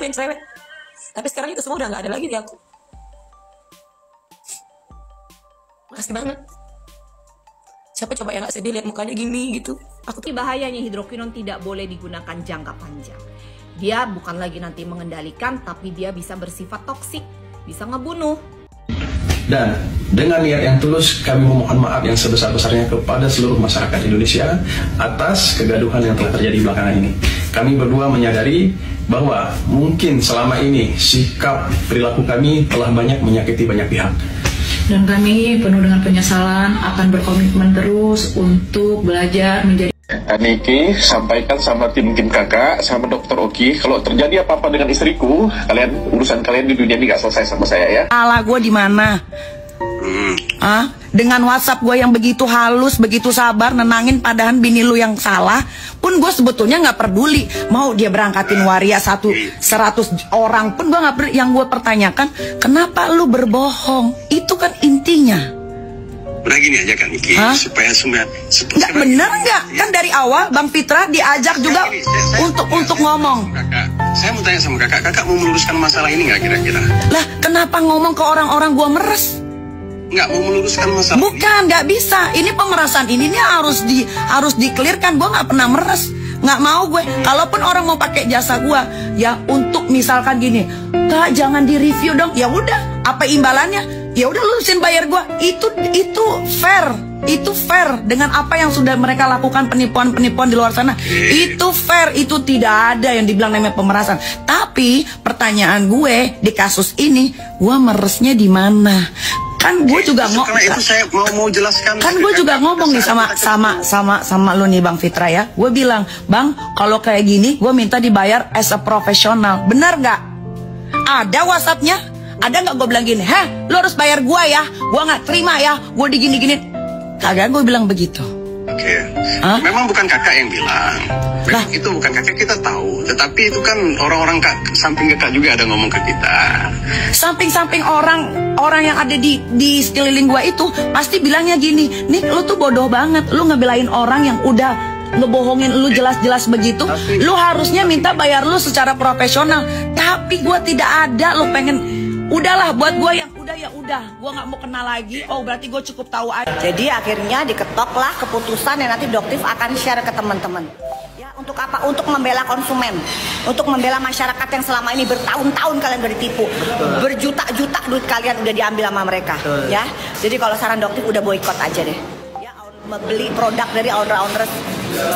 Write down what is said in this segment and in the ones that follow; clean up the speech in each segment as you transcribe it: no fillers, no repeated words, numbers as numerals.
yang cerewet. Tapi sekarang itu semua udah nggak ada lagi di aku. Makasih banget. Siapa coba yang nggak sedih lihat mukanya gini gitu. Aku tuh bahayanya hidrokinon tidak boleh digunakan jangka panjang. Dia bukan lagi nanti mengendalikan, tapi dia bisa bersifat toksik, bisa ngebunuh. Dan dengan niat yang tulus kami memohon maaf yang sebesar-besarnya kepada seluruh masyarakat Indonesia atas kegaduhan yang telah terjadi belakangan ini. Kami berdua menyadari bahwa mungkin selama ini sikap perilaku kami telah banyak menyakiti banyak pihak. Dan kami penuh dengan penyesalan akan berkomitmen terus untuk belajar menjadi. Niki sampaikan sama tim kakak, sama Dokter Oki, kalau terjadi apa-apa dengan istriku, urusan kalian di dunia ini gak selesai sama saya ya. Salah gue di mana? Dengan WhatsApp gue yang begitu halus, begitu sabar, nenangin padahal bini lu yang salah, pun gue sebetulnya nggak peduli. Mau dia berangkatin waria 100 orang pun gue nggak peduli. Yang gue pertanyakan, kenapa lu berbohong? Itu kan intinya. Udah gini aja kan Niki, supaya nggak bener nggak? Kan dari awal Bang Fitra diajak juga untuk ngomong. Kakak, saya mau tanya sama kakak mau meluruskan masalah ini nggak kira-kira? Lah kenapa ngomong ke orang-orang gua meres? Nggak mau meluruskan masalah. Bukan, nggak bisa. Ini pemerasan ini harus dikelirkan. Gua nggak pernah meres, nggak mau gue. Kalaupun orang mau pakai jasa gua, ya untuk misalkan gini, Kak jangan di review dong. Ya udah, apa imbalannya? Ya udah lurusin bayar gua. Itu fair. Itu fair dengan apa yang sudah mereka lakukan, penipuan-penipuan di luar sana. Itu fair, itu tidak ada yang dibilang namanya pemerasan. Tapi pertanyaan gue di kasus ini, gue meresnya di mana? Kan gue juga ngomong. Itu saya mau jelaskan. Kan gue juga ngomong nih sama lu nih Bang Fitra ya. Gue bilang, Bang, kalau kayak gini gue minta dibayar as a profesional. Benar nggak? Ada WhatsAppnya? Ada nggak gue bilang gini, lu harus bayar gue ya, gue nggak terima ya, gue digini-gini. Kagak gue bilang begitu. Oke. Memang bukan kakak yang bilang. Memang itu bukan kakak, kita tahu. Tetapi itu kan orang-orang samping kakak juga ada ngomong ke kita. Samping-samping orang yang ada di sekeliling gue itu pasti bilangnya gini, Nik lu tuh bodoh banget, lu ngebelain orang yang udah ngebohongin lu jelas-jelas begitu. Lu harusnya minta bayar lu secara profesional. Tapi gue tidak ada, lu pengen. Udahlah buat gue yang udah ya udah, gue nggak mau kenal lagi. Oh berarti gue cukup tahu aja. Jadi akhirnya diketoklah keputusan yang nanti Doktif akan share ke teman-teman. Ya untuk apa? Untuk membela konsumen, untuk membela masyarakat yang selama ini bertahun-tahun kalian udah ditipu, berjuta-juta duit kalian udah diambil sama mereka. Ya, jadi kalau saran Doktif udah boykot aja deh. Ya, beli produk dari owner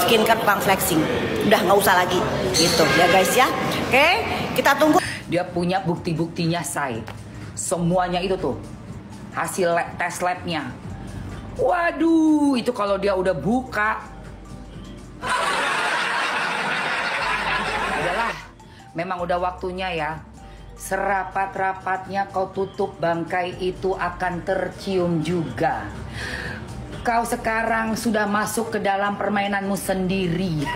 skincare Bang Flexing, udah nggak usah lagi, gitu ya guys ya. Oke, kita tunggu. Dia punya bukti-buktinya, say. Semuanya itu tuh hasil tes labnya. Waduh, itu kalau dia udah buka, udahlah, memang udah waktunya ya. Serapat-rapatnya kau tutup bangkai itu akan tercium juga. Kau sekarang sudah masuk ke dalam permainanmu sendiri.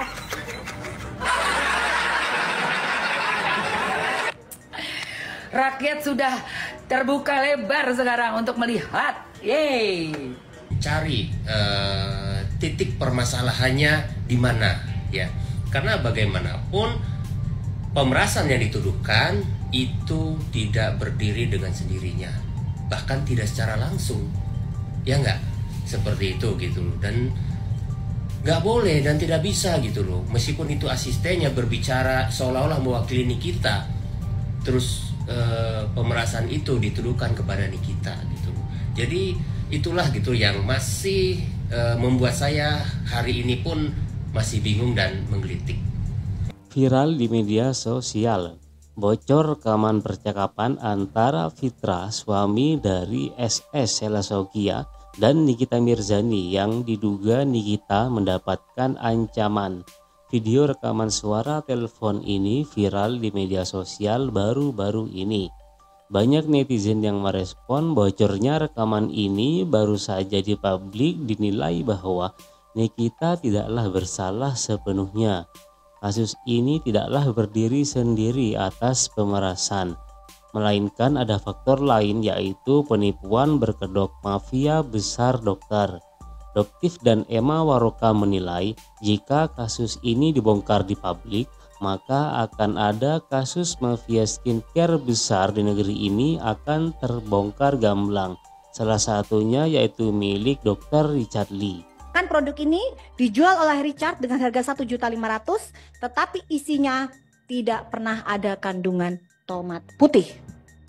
Rakyat sudah terbuka lebar sekarang untuk melihat. Yeay. Cari titik permasalahannya di mana ya. Karena bagaimanapun pemerasan yang dituduhkan itu tidak berdiri dengan sendirinya. Bahkan tidak secara langsung. Ya enggak? Seperti itu gitu loh. Dan nggak boleh dan tidak bisa gitu loh. Meskipun itu asistennya berbicara seolah-olah mewakili Nikita, terus pemerasan itu dituduhkan kepada Nikita gitu. Jadi itulah gitu yang masih membuat saya hari ini pun masih bingung dan menggelitik. Viral di media sosial, bocor rekaman percakapan antara Fitra, suami dari SS Selasogia, dan Nikita Mirzani yang diduga Nikita mendapatkan ancaman. Video rekaman suara telepon ini viral di media sosial baru-baru ini. Banyak netizen yang merespon bocornya rekaman ini baru saja dipublik dinilai bahwa Nikita tidaklah bersalah sepenuhnya. Kasus ini tidaklah berdiri sendiri atas pemerasan, melainkan ada faktor lain yaitu penipuan berkedok mafia besar dokter. Doktif dan Emma Waroka menilai jika kasus ini dibongkar di publik, maka akan ada kasus mafia skincare besar di negeri ini akan terbongkar gamblang. Salah satunya yaitu milik Dr. Richard Lee. Kan produk ini dijual oleh Richard dengan harga 1.500.000, tetapi isinya tidak pernah ada kandungan tomat putih.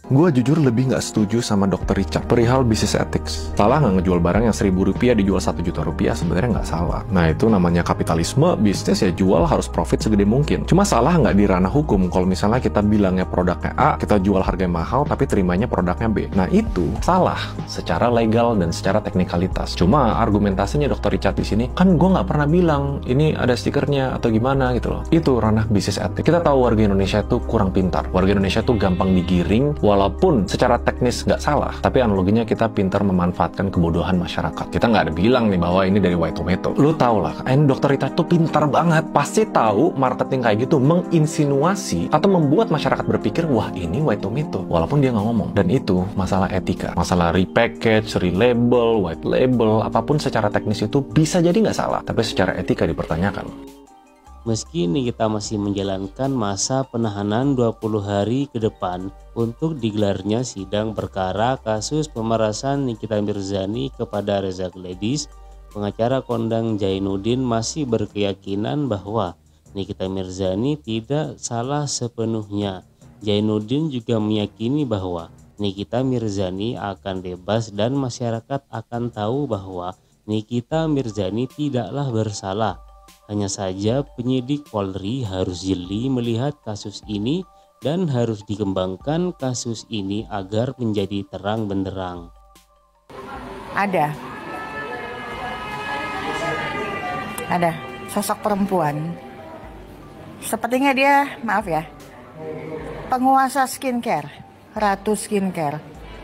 Gue jujur lebih nggak setuju sama Dr. Richard perihal bisnis ethics. Salah nggak ngejual barang yang Rp1.000 dijual Rp1.000.000? Sebenarnya nggak salah. Nah itu namanya kapitalisme, bisnis ya jual harus profit segede mungkin. Cuma salah nggak di ranah hukum kalau misalnya kita bilangnya produknya A, kita jual harganya mahal tapi terimanya produknya B. Nah itu salah secara legal dan secara teknikalitas. Cuma argumentasinya Dr. Richard di sini, kan gue nggak pernah bilang ini ada stikernya atau gimana gitu loh. Itu ranah bisnis etik. Kita tahu warga Indonesia tuh kurang pintar. Warga Indonesia tuh gampang digiring, walaupun secara teknis nggak salah, tapi analoginya kita pintar memanfaatkan kebodohan masyarakat. Kita nggak ada bilang nih bahwa ini dari White Tomato. Lu tau lah, Dr. Richard tuh pintar banget. Pasti tahu marketing kayak gitu menginsinuasi atau membuat masyarakat berpikir, wah ini White Tomato. Walaupun dia nggak ngomong. Dan itu masalah etika. Masalah repackage, relabel, white label, apapun secara teknis itu bisa jadi nggak salah. Tapi secara etika dipertanyakan. Meski Nikita masih menjalankan masa penahanan 20 hari ke depan untuk digelarnya sidang perkara kasus pemerasan Nikita Mirzani kepada Reza Gladys, pengacara kondang Jainuddin masih berkeyakinan bahwa Nikita Mirzani tidak salah sepenuhnya. Jainuddin juga meyakini bahwa Nikita Mirzani akan bebas dan masyarakat akan tahu bahwa Nikita Mirzani tidaklah bersalah. Hanya saja penyidik Polri harus jeli melihat kasus ini dan harus dikembangkan kasus ini agar menjadi terang benderang. Ada sosok perempuan. Sepertinya dia, maaf ya, penguasa skincare, ratu skincare.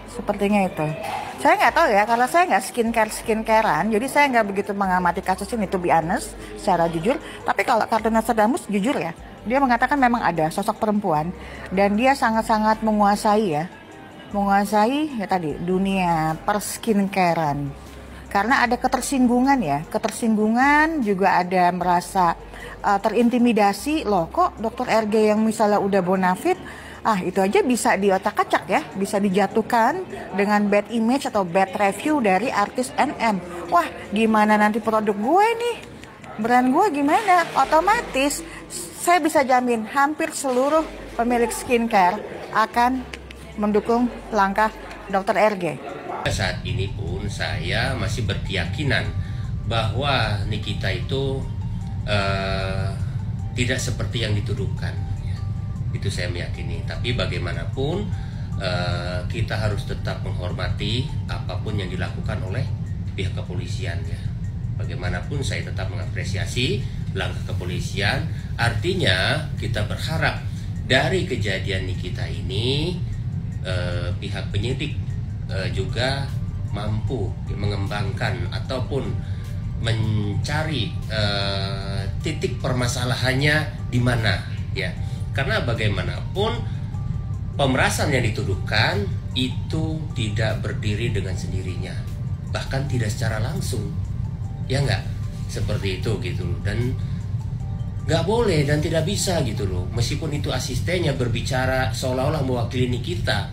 Sepertinya itu. Saya nggak tahu ya, karena saya nggak skincarean, jadi saya nggak begitu mengamati kasus ini, to be honest, secara jujur. Tapi kalau Kartini Nostradamus jujur ya, dia mengatakan memang ada sosok perempuan dan dia sangat-sangat menguasai ya tadi dunia perskincarean. Karena ada ketersinggungan ya, juga ada merasa terintimidasi. Loh kok Dr. RG yang misalnya udah bonafit, itu aja bisa diotak-acak ya, bisa dijatuhkan dengan bad image atau bad review dari artis NM. Wah, gimana nanti produk gue nih, brand gue gimana? Otomatis saya bisa jamin hampir seluruh pemilik skincare akan mendukung langkah Dr. RG. Saat ini pun saya masih berkeyakinan bahwa Nikita itu tidak seperti yang dituduhkan. Itu saya meyakini, tapi bagaimanapun kita harus tetap menghormati apapun yang dilakukan oleh pihak kepolisian ya. Bagaimanapun saya tetap mengapresiasi langkah kepolisian. Artinya kita berharap dari kejadian Nikita ini pihak penyidik juga mampu mengembangkan ataupun mencari titik permasalahannya di mana ya. Karena bagaimanapun pemerasan yang dituduhkan itu tidak berdiri dengan sendirinya, bahkan tidak secara langsung, ya nggak seperti itu gitu. Dan nggak boleh dan tidak bisa gitu loh. Meskipun itu asistennya berbicara seolah-olah mewakili Nikita,